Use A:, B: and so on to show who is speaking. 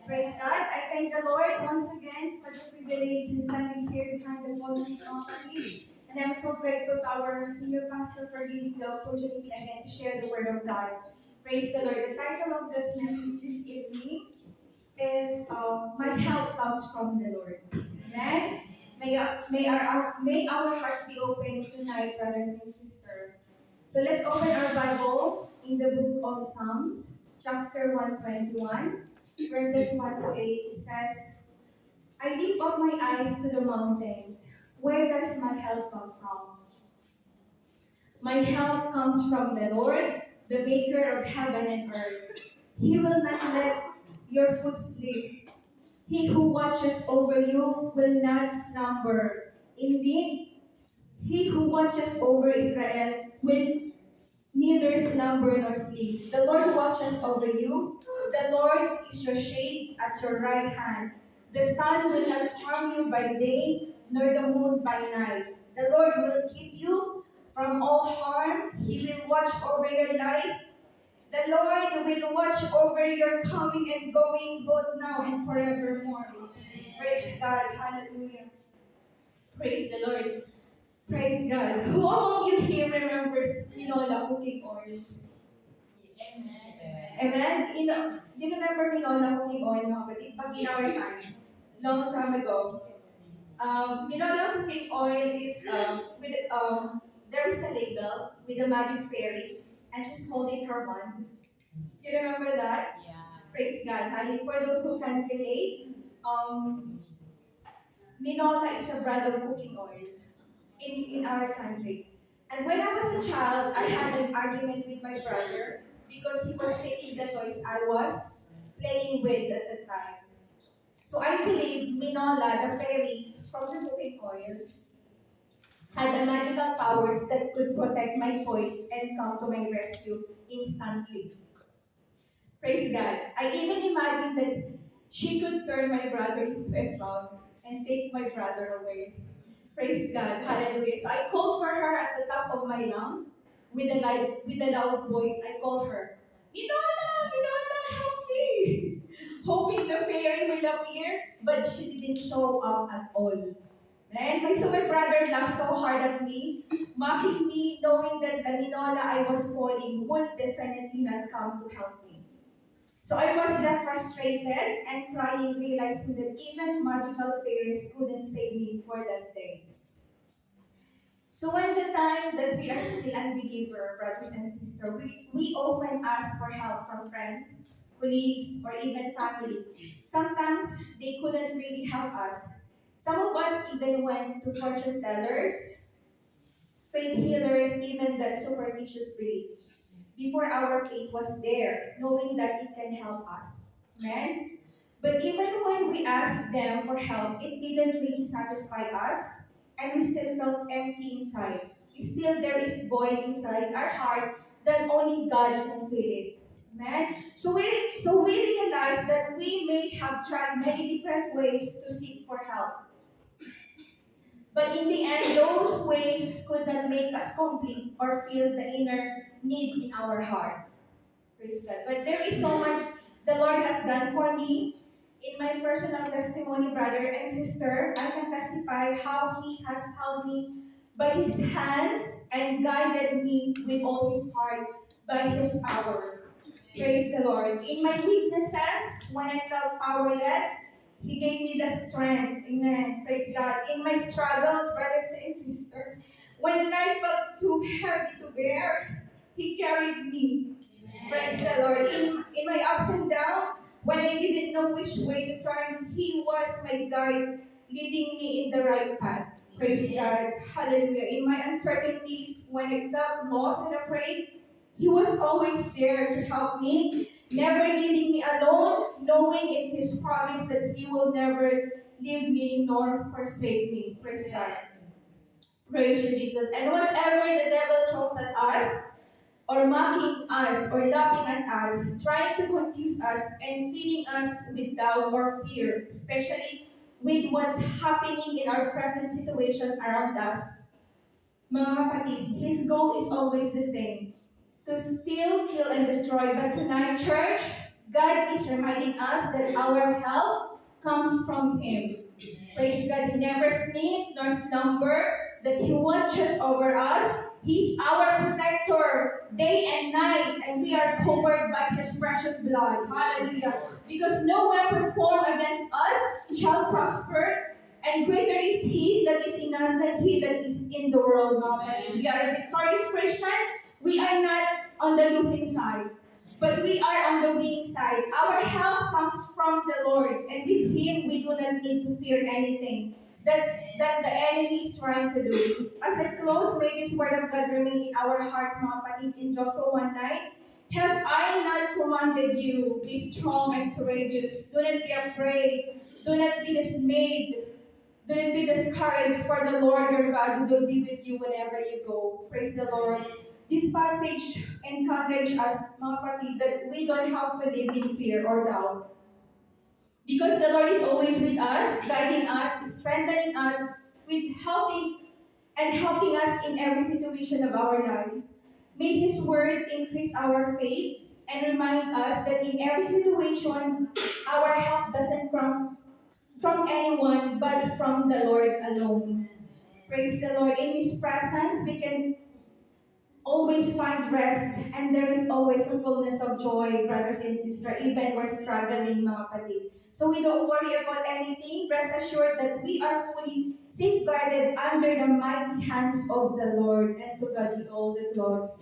A: Praise God. I thank the Lord once again for the privilege in standing here behind the podium company. And I'm so grateful to our senior pastor for giving the opportunity again to share the word of God. Praise the Lord. The title of this message this evening is My Help Comes from the Lord. Amen. May our hearts be open tonight, brothers and sisters. So let's open our Bible in the book of Psalms, chapter 121, verses 1 to 8. It says, I lift up my eyes to the mountains. Where does my help come from? My help comes from the Lord, the maker of heaven and earth. He will not let your foot slip. He who watches over you will not slumber. Indeed, he who watches over Israel will neither slumber nor sleep. The Lord watches over you. The Lord is your shade at your right hand. The sun will not harm you by day, nor the moon by night. The Lord will keep you from all harm. He will watch over your life. The Lord will watch over your coming and going, both now and forevermore. Praise God. Hallelujah. Praise the Lord. Praise God. Who among you here remembers Minola cooking oil? Amen. You remember Minola cooking oil, no? But back in our time, long time ago, Minola cooking oil is there is a label with a magic fairy, and she's holding her wand. You remember that? Praise God. Honey. For those who can relate, um, Minola is a brand of cooking oil in our country. And when I was a child, I had an argument with my brother because he was taking the toys I was playing with at the time. So I believe Minola, the fairy from the cooking oil, had a magical powers that could protect my toys and come to my rescue instantly. Praise God. I even imagined that she could turn my brother into a frog and take my brother away. Praise God. Hallelujah. So I called for her at the top of my lungs with a loud voice. I called her, Minola, Minola, help me. Hoping the fairy will appear, but she didn't show up at all. And my brother laughed so hard at me, mocking me, knowing that the Minola I was calling would definitely not come to help me. So I was left frustrated and crying, realizing that even magical fairies couldn't save me for that day. So when the time that we are still unbeliever, brothers and sisters, we often ask for help from friends, colleagues, or even family. Sometimes they couldn't really help us. Some of us even went to fortune tellers, faith healers, even that superstitious belief before our faith was there, knowing that it can help us. Amen? But even when we asked them for help, it didn't really satisfy us, and we still felt empty inside. Still, there is void inside our heart that only God can fill it. Amen? So we realized that we may have tried many different ways to seek for help. But in the end, those ways could not make us complete or fill the inner need in our heart. Praise God. But there is so much the Lord has done for me. In my personal testimony, brother and sister, I can testify how He has held me by His hands and guided me with all His heart by His power. Praise the Lord. In my weaknesses, when I felt powerless, He gave me the strength. Amen. Praise God. In my struggles, brothers and sisters, when life felt too heavy to bear, He carried me. Praise the Lord. In my ups and downs, when I didn't know which way to turn, He was my guide, leading me in the right path. Praise God. Hallelujah. In my uncertainties, when I felt lost and afraid, He was always there to help me, never leaving me alone, knowing in His promise that He will never leave me nor forsake me. Praise God. Praise you, Jesus. And whatever the devil throws at us, or mocking us, or laughing at us, trying to confuse us, and feeding us with doubt or fear, especially with what's happening in our present situation around us. Mga kapatid, his goal is always the same, to steal, kill, and destroy. But tonight, church, God is reminding us that our help comes from Him. Praise God, He never sleep nor slumber, that He watches over us. He's our protector day and night, and we are covered by His precious blood. Hallelujah. Because no weapon formed against us shall prosper, and greater is He that is in us than he that is in the world. Amen. We are a victorious Christian. We are not on the losing side, but we are on the winning side. Our help comes from the Lord, and with Him we do not need to fear anything that the enemy is trying to do. As I close, may this word of God remain in our hearts, mga kapatid, in Joshua 1:9. Have I not commanded you, be strong and courageous. Do not be afraid. Do not be dismayed. Do not be discouraged, for the Lord your God will be with you whenever you go. Praise the Lord. This passage encourages us, mga kapatid, that we don't have to live in fear or doubt. Because the Lord is always with us, guiding us, strengthening us, with helping us in every situation of our lives. May His word increase our faith and remind us that in every situation, our help doesn't come from anyone but from the Lord alone. Praise the Lord. In His presence, we can always find rest, and there is always a fullness of joy, brothers and sisters, even we're struggling, mga kapatid. So we don't worry about anything. Rest assured that we are fully safeguarded under the mighty hands of the Lord, and to God be all the glory.